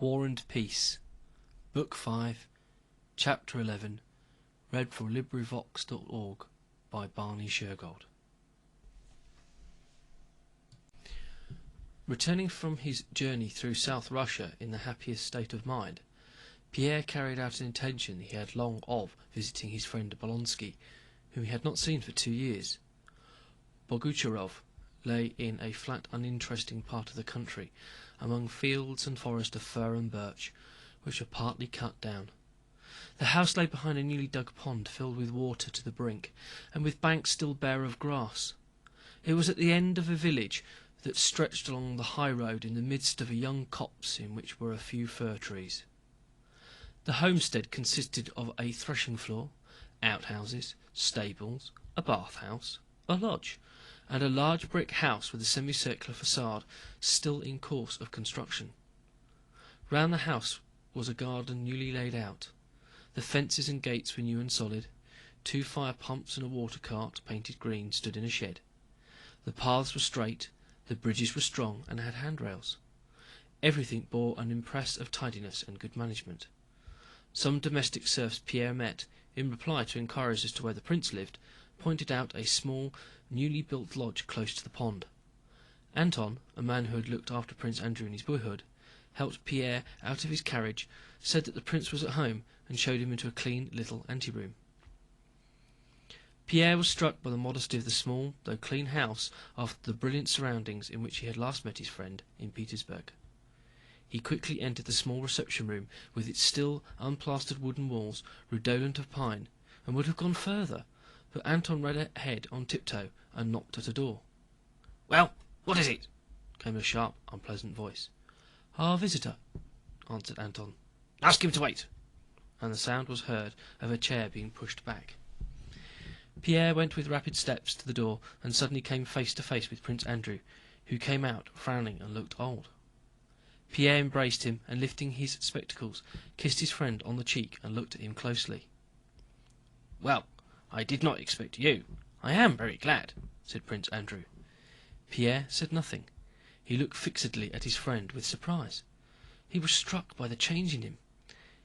War and Peace, Book 5, Chapter 11, read from LibriVox.org by Barney Shergold. Returning from his journey through South Russia in the happiest state of mind, Pierre carried out an intention he had long of visiting his friend Bolkonsky, whom he had not seen for 2 years. Bogucharov lay in a flat, uninteresting part of the country, among fields and forests of fir and birch, which were partly cut down. The house lay behind a newly dug pond filled with water to the brink, and with banks still bare of grass. It was at the end of a village that stretched along the high road in the midst of a young copse in which were a few fir trees. The homestead consisted of a threshing floor, outhouses, stables, a bath-house, a lodge, and a large brick house with a semicircular facade still in course of construction. Round the house was a garden newly laid out. The fences and gates were new and solid. 2 fire pumps and a water cart, painted green, stood in a shed. The paths were straight, the bridges were strong and had handrails. Everything bore an impress of tidiness and good management. Some domestic serfs Pierre met, in reply to inquiries as to where the prince lived, pointed out a small, newly built lodge close to the pond. Anton, a man who had looked after Prince Andrew in his boyhood, helped Pierre out of his carriage, said that the prince was at home, and showed him into a clean little anteroom. Pierre was struck by the modesty of the small, though clean house, after the brilliant surroundings in which he had last met his friend in Petersburg. He quickly entered the small reception room, with its still unplastered wooden walls, redolent of pine, and would have gone further, but Anton ran ahead on tiptoe and knocked at a door. "Well, what is it?" came a sharp, unpleasant voice. "Our visitor," answered Anton. "Ask him to wait." And the sound was heard of a chair being pushed back. Pierre went with rapid steps to the door, and suddenly came face to face with Prince Andrew, who came out frowning and looked old. Pierre embraced him, and lifting his spectacles, kissed his friend on the cheek and looked at him closely. "Well, I did not expect you. I am very glad," said Prince Andrew. Pierre said nothing. He looked fixedly at his friend with surprise. He was struck by the change in him.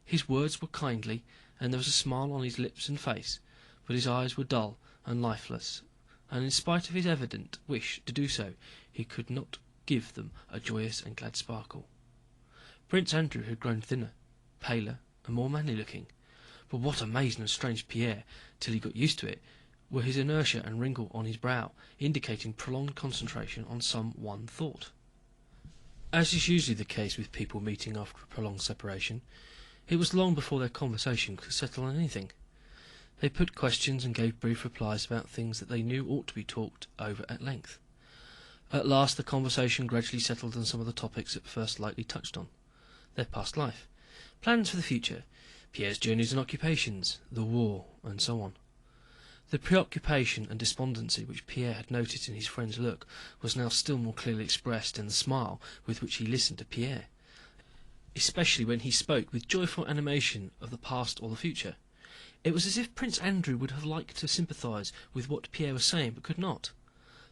His words were kindly, and there was a smile on his lips and face, but his eyes were dull and lifeless, and in spite of his evident wish to do so, he could not give them a joyous and glad sparkle. Prince Andrew had grown thinner, paler, and more manly-looking, but what amazed and estranged Pierre, till he got used to it, were his inertia and wrinkle on his brow, indicating prolonged concentration on some one thought. As is usually the case with people meeting after a prolonged separation, it was long before their conversation could settle on anything. They put questions and gave brief replies about things that they knew ought to be talked over at length. At last the conversation gradually settled on some of the topics at first lightly touched on: their past life, plans for the future, Pierre's journeys and occupations, the war, and so on. The preoccupation and despondency which Pierre had noticed in his friend's look was now still more clearly expressed in the smile with which he listened to Pierre, especially when he spoke with joyful animation of the past or the future. It was as if Prince Andrew would have liked to sympathize with what Pierre was saying, but could not.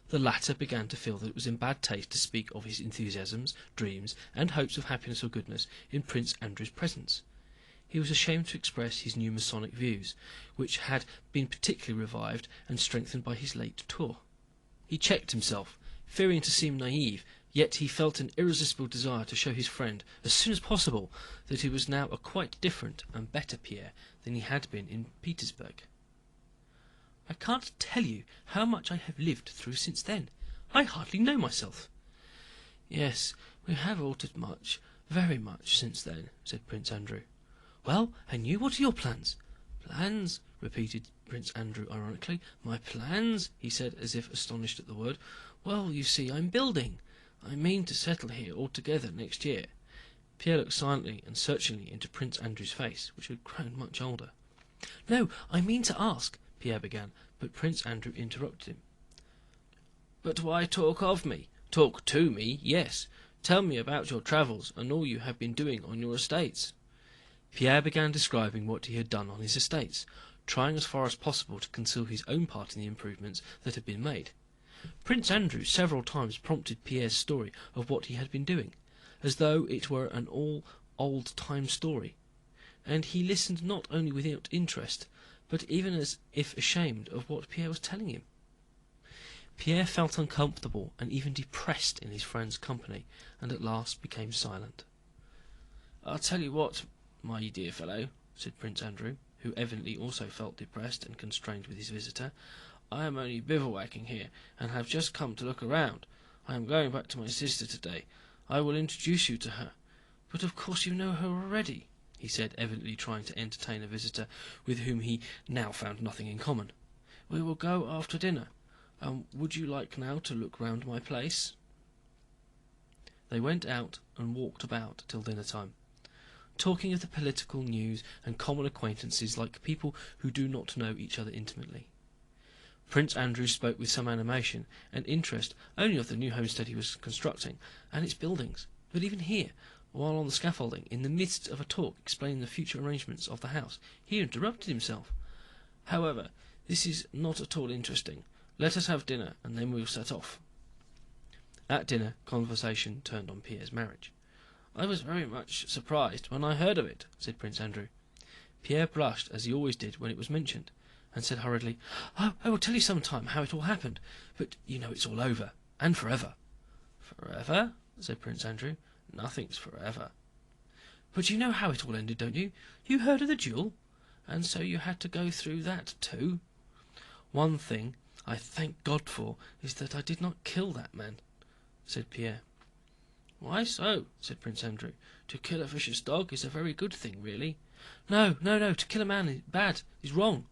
The latter began to feel that it was in bad taste to speak of his enthusiasms, dreams, and hopes of happiness or goodness in Prince Andrew's presence. He was ashamed to express his new Masonic views, which had been particularly revived and strengthened by his late tour. He checked himself, fearing to seem naive, yet he felt an irresistible desire to show his friend, as soon as possible, that he was now a quite different and better Pierre than he had been in Petersburg. "I can't tell you how much I have lived through since then. I hardly know myself." "Yes, we have altered much, very much, since then," said Prince Andrew. "Well, and you, what are your plans?" "Plans?" repeated Prince Andrew ironically. "My plans?" he said, as if astonished at the word. "Well, you see, I'm building. I mean to settle here altogether next year." Pierre looked silently and searchingly into Prince Andrew's face, which had grown much older. "No, I mean to ask," Pierre began, but Prince Andrew interrupted him. "But why talk of me? Talk to me, yes. Tell me about your travels and all you have been doing on your estates." Pierre began describing what he had done on his estates, trying as far as possible to conceal his own part in the improvements that had been made. Prince Andrew several times prompted Pierre's story of what he had been doing, as though it were an all old-time story, and he listened not only without interest, but even as if ashamed of what Pierre was telling him. Pierre felt uncomfortable and even depressed in his friend's company, and at last became silent. "I'll tell you what, my dear fellow," said Prince Andrew, who evidently also felt depressed and constrained with his visitor, "I am only bivouacking here, and have just come to look around. I am going back to my sister today. I will introduce you to her. But of course you know her already," he said, evidently trying to entertain a visitor with whom he now found nothing in common. "We will go after dinner. Would you like now to look round my place?" They went out and walked about till dinner time, talking of the political news and common acquaintances like people who do not know each other intimately. Prince Andrew spoke with some animation and interest only of the new homestead he was constructing and its buildings, but even here, while on the scaffolding, in the midst of a talk explaining the future arrangements of the house, he interrupted himself. "However, this is not at all interesting. Let us have dinner, and then we will set off." At dinner, conversation turned on Pierre's marriage. "I was very much surprised when I heard of it," said Prince Andrew. Pierre blushed, as he always did when it was mentioned, and said hurriedly, "I will tell you some time how it all happened, but you know it's all over, and forever." "Forever?" said Prince Andrew. "Nothing's forever." "But you know how it all ended, don't you? You heard of the duel? And so you had to go through that too? One thing I thank God for is that I did not kill that man," said Pierre. "Why so?" said Prince Andrew. "To kill a vicious dog is a very good thing, really." No, to kill a man is bad, is wrong."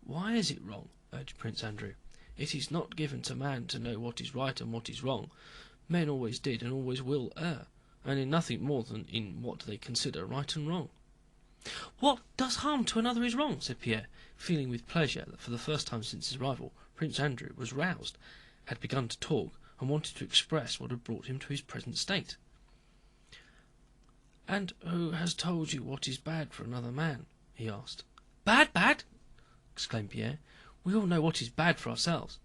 "Why is it wrong?" urged Prince Andrew. "It is not given to man to know what is right and what is wrong. Men always did and always will err, and in nothing more than in what they consider right and wrong." "What does harm to another is wrong," said Pierre, feeling with pleasure that for the first time since his arrival Prince Andrew was roused, had begun to talk, and wanted to express what had brought him to his present state. "And who has told you what is bad for another man?" he asked. Bad!" exclaimed Pierre. "We all know what is bad for ourselves."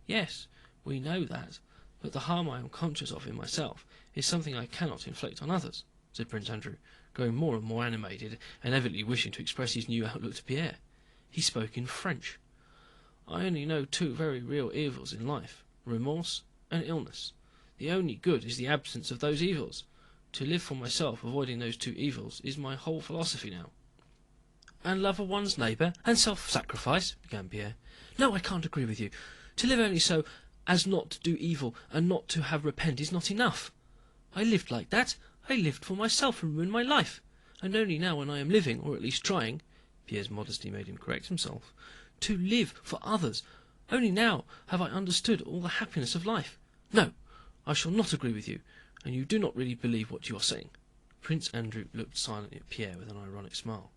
"Yes, we know that, but the harm I am conscious of in myself is something I cannot inflict on others," said Prince Andrew, growing more and more animated, and evidently wishing to express his new outlook to Pierre. He spoke in French. "I only know two very real evils in life, remorse and illness. The only good is the absence of those evils. To live for myself, avoiding those two evils, is my whole philosophy now." "And love of one's neighbour, and self-sacrifice," began Pierre. "No, I can't agree with you. To live only so as not to do evil and not to have repent is not enough. I lived like that. I lived for myself and ruined my life. And only now when I am living, or at least trying," Pierre's modesty made him correct himself, "to live for others, only now have I understood all the happiness of life. No, I shall not agree with you, and you do not really believe what you are saying." Prince Andrew looked silently at Pierre with an ironic smile.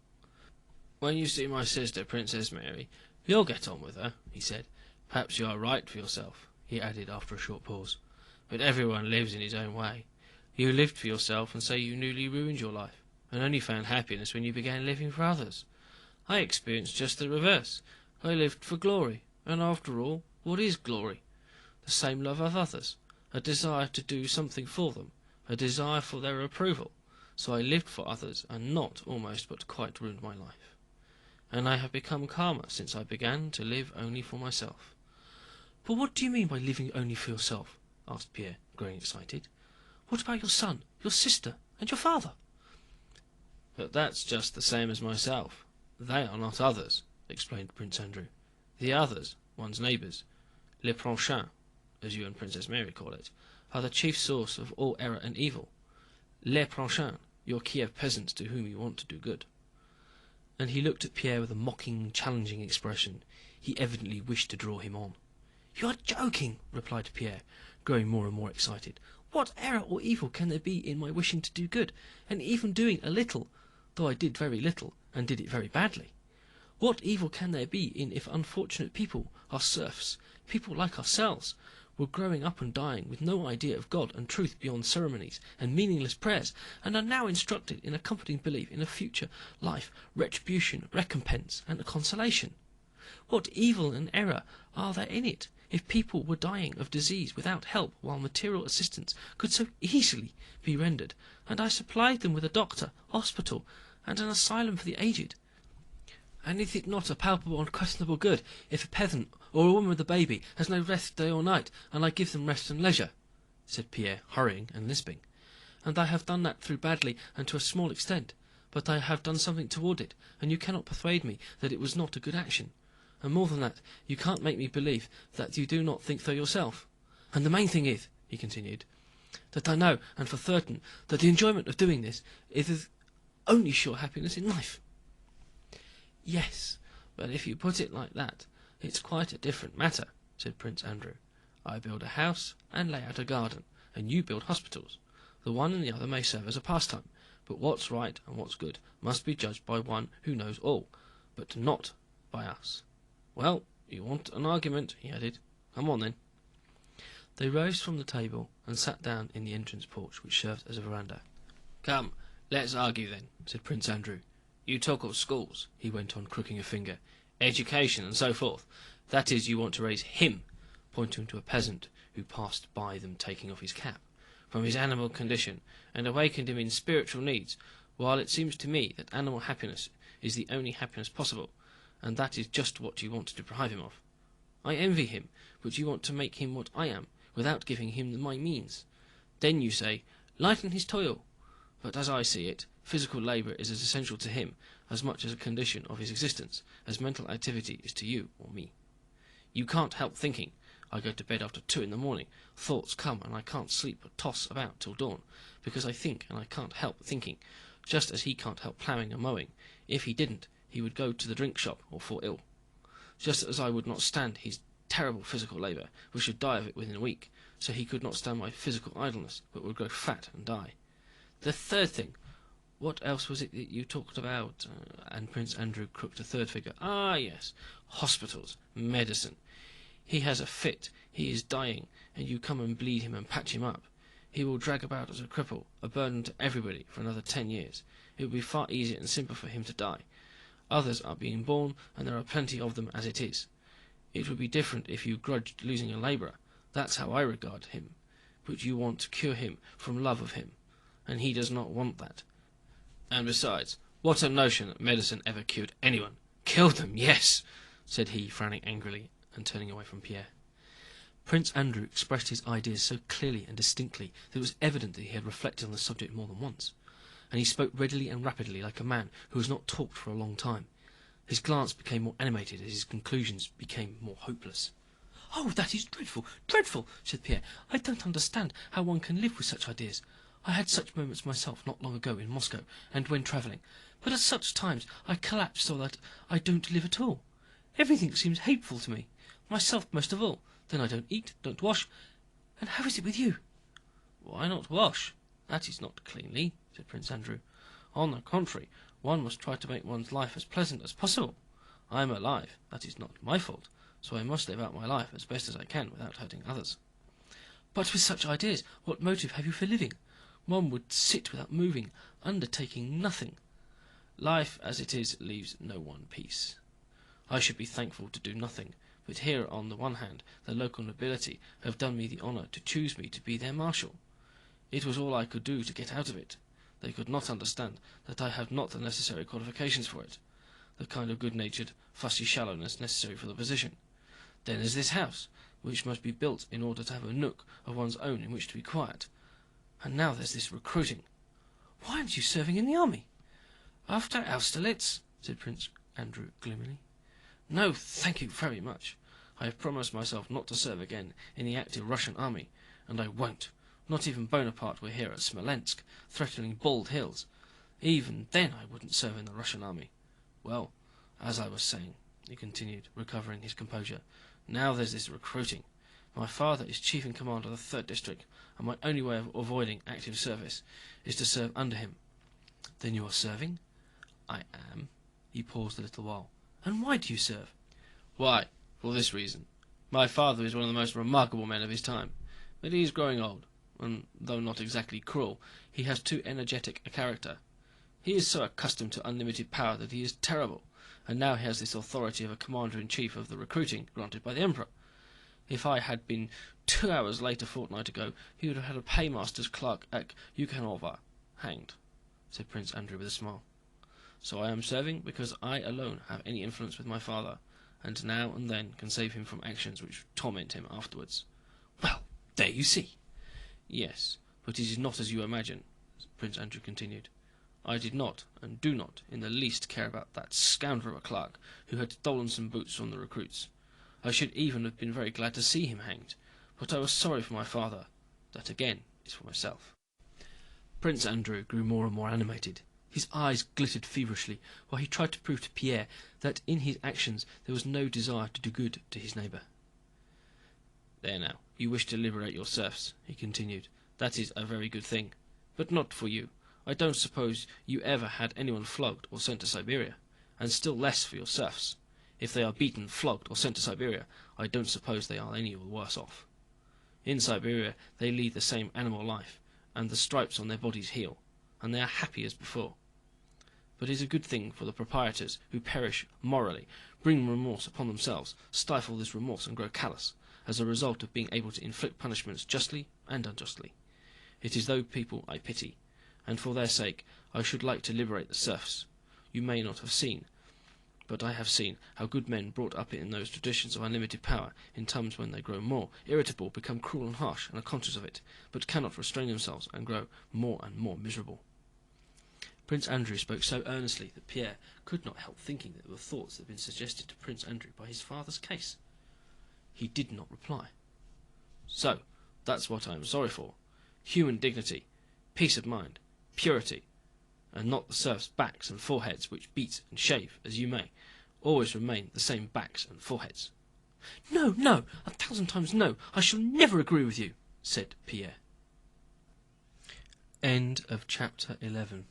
"When you see my sister, Princess Mary, you'll get on with her," he said. "Perhaps you are right for yourself," he added after a short pause. "But everyone lives in his own way. You lived for yourself, and so you newly ruined your life, and only found happiness when you began living for others. I experienced just the reverse. I lived for glory, and after all, what is glory? The same love of others, a desire to do something for them, a desire for their approval. So I lived for others, and not almost but quite ruined my life. And I have become calmer since I began to live only for myself." "But what do you mean by living only for yourself?" asked Pierre, growing excited. "What about your son, your sister, and your father?" "But that's just the same as myself. They are not others," explained Prince Andrew. "The others, one's neighbours, les prochains, as you and Princess Mary call it, are the chief source of all error and evil. Les prochains, your Kiev peasants to whom you want to do good." And he looked at Pierre with a mocking, challenging expression. He evidently wished to draw him on. "You are joking," replied Pierre, growing more and more excited. "What error or evil can there be in my wishing to do good, and even doing a little, though I did very little, and did it very badly? What evil can there be in if unfortunate people, our serfs, people like ourselves, were growing up and dying with no idea of God and truth beyond ceremonies and meaningless prayers, and are now instructed in a comforting belief in a future life, retribution, recompense, and a consolation? What evil and error are there in it, if people were dying of disease without help while material assistance could so easily be rendered, and I supplied them with a doctor, hospital, and an asylum for the aged. And is it not a palpable and questionable good if a peasant or a woman with a baby has no rest day or night, and I give them rest and leisure?" said Pierre, hurrying and lisping. "And I have done that through badly and to a small extent, but I have done something toward it, and you cannot persuade me that it was not a good action. And more than that, you can't make me believe that you do not think so yourself. And the main thing is," he continued, "that I know, and for certain, that the enjoyment of doing this is the only sure happiness in life." "Yes, but if you put it like that, it's quite a different matter," said Prince Andrew. "I build a house and lay out a garden, and you build hospitals. The one and the other may serve as a pastime, but what's right and what's good must be judged by one who knows all, but not by us. Well, you want an argument," he added. "Come on, then." They rose from the table and sat down in the entrance porch, which served as a veranda. "Come, let's argue then," said Prince Andrew. "You talk of schools," he went on, crooking a finger, "education and so forth. That is, you want to raise him," pointing to a peasant who passed by them taking off his cap, "from his animal condition, and awaken him in spiritual needs, while it seems to me that animal happiness is the only happiness possible, and that is just what you want to deprive him of. I envy him, but you want to make him what I am, without giving him my means. Then you say, lighten his toil. But as I see it, physical labour is as essential to him, as much as a condition of his existence, as mental activity is to you or me. You can't help thinking. I go to bed after 2 in the morning. Thoughts come, and I can't sleep but toss about till dawn, because I think, and I can't help thinking, just as he can't help ploughing and mowing. If he didn't, he would go to the drink shop or fall ill. Just as I would not stand his terrible physical labour, which should die of it within a week, so he could not stand my physical idleness, but would grow fat and die. The third thing, what else was it that you talked about?" And Prince Andrew crooked a third figure. "Ah, yes, hospitals, medicine. He has a fit, he is dying, and you come and bleed him and patch him up. He will drag about as a cripple, a burden to everybody for another 10 years. It would be far easier and simpler for him to die. Others are being born, and there are plenty of them as it is. It would be different if you grudged losing a labourer. That's how I regard him. But you want to cure him from love of him, and he does not want that. And besides, what a notion that medicine ever cured anyone. Killed them, yes," said he, frowning angrily and turning away from Pierre. Prince Andrew expressed his ideas so clearly and distinctly that it was evident that he had reflected on the subject more than once, and he spoke readily and rapidly like a man who has not talked for a long time. His glance became more animated as his conclusions became more hopeless. "Oh, that is dreadful, dreadful," said Pierre. "I don't understand how one can live with such ideas. I had such moments myself not long ago in Moscow and when travelling, but at such times I collapse so that I don't live at all. Everything seems hateful to me, myself most of all. Then I don't eat, don't wash. And how is it with you?" "Why not wash? That is not cleanly," said Prince Andrew. "On the contrary, one must try to make one's life as pleasant as possible. I am alive, that is not my fault, so I must live out my life as best as I can without hurting others." "But with such ideas, what motive have you for living? One would sit without moving, undertaking nothing." "Life as it is leaves no one peace. I should be thankful to do nothing, but here on the one hand the local nobility have done me the honour to choose me to be their marshal. It was all I could do to get out of it. They could not understand that I have not the necessary qualifications for it, the kind of good-natured, fussy shallowness necessary for the position. Then there's this house, which must be built in order to have a nook of one's own in which to be quiet. And now there's this recruiting." "Why aren't you serving in the army?" "After Austerlitz?" said Prince Andrew gloomily. "No, thank you very much. I have promised myself not to serve again in the active Russian army, and I won't. Not even Bonaparte were here at Smolensk, threatening Bald Hills. Even then I wouldn't serve in the Russian army. Well, as I was saying," he continued, recovering his composure, "now there's this recruiting. My father is chief in command of the 3rd District, and my only way of avoiding active service is to serve under him." "Then you are serving?" "I am." He paused a little while. "And why do you serve?" "Why, for this reason. My father is one of the most remarkable men of his time, but he is growing old, and though not exactly cruel, he has too energetic a character. He is so accustomed to unlimited power that he is terrible, and now he has this authority of a commander-in-chief of the recruiting granted by the Emperor. If I had been 2 hours late a fortnight ago, he would have had a paymaster's clerk at Yukhanova, hanged," said Prince Andrew with a smile. "So I am serving because I alone have any influence with my father, and now and then can save him from actions which torment him afterwards." "Well, there you see." "Yes, but it is not as you imagine," Prince Andrew continued. "I did not, and do not, in the least care about that scoundrel of a clerk who had stolen some boots from the recruits. I should even have been very glad to see him hanged, but I was sorry for my father. That again is for myself." Prince Andrew grew more and more animated. His eyes glittered feverishly, while he tried to prove to Pierre that in his actions there was no desire to do good to his neighbour. "There now, you wish to liberate your serfs," he continued. "That is a very good thing, but not for you. I don't suppose you ever had anyone flogged or sent to Siberia, and still less for your serfs. If they are beaten, flogged, or sent to Siberia, I don't suppose they are any the worse off. In Siberia they lead the same animal life, and the stripes on their bodies heal, and they are happy as before. But it is a good thing for the proprietors who perish morally, bring remorse upon themselves, stifle this remorse and grow callous, as a result of being able to inflict punishments justly and unjustly. It is those people I pity, and for their sake I should like to liberate the serfs. You may not have seen, but I have seen, how good men brought up in those traditions of unlimited power, in times when they grow more irritable, become cruel and harsh, and are conscious of it, but cannot restrain themselves, and grow more and more miserable." Prince Andrew spoke so earnestly that Pierre could not help thinking that there were thoughts that had been suggested to Prince Andrew by his father's case. He did not reply. "So, that's what I am sorry for. Human dignity, peace of mind, purity, and not the serfs' backs and foreheads, which beat and shave as you may, always remain the same backs and foreheads." "No, no, 1,000 times no, I shall never agree with you," said Pierre. End of chapter 11.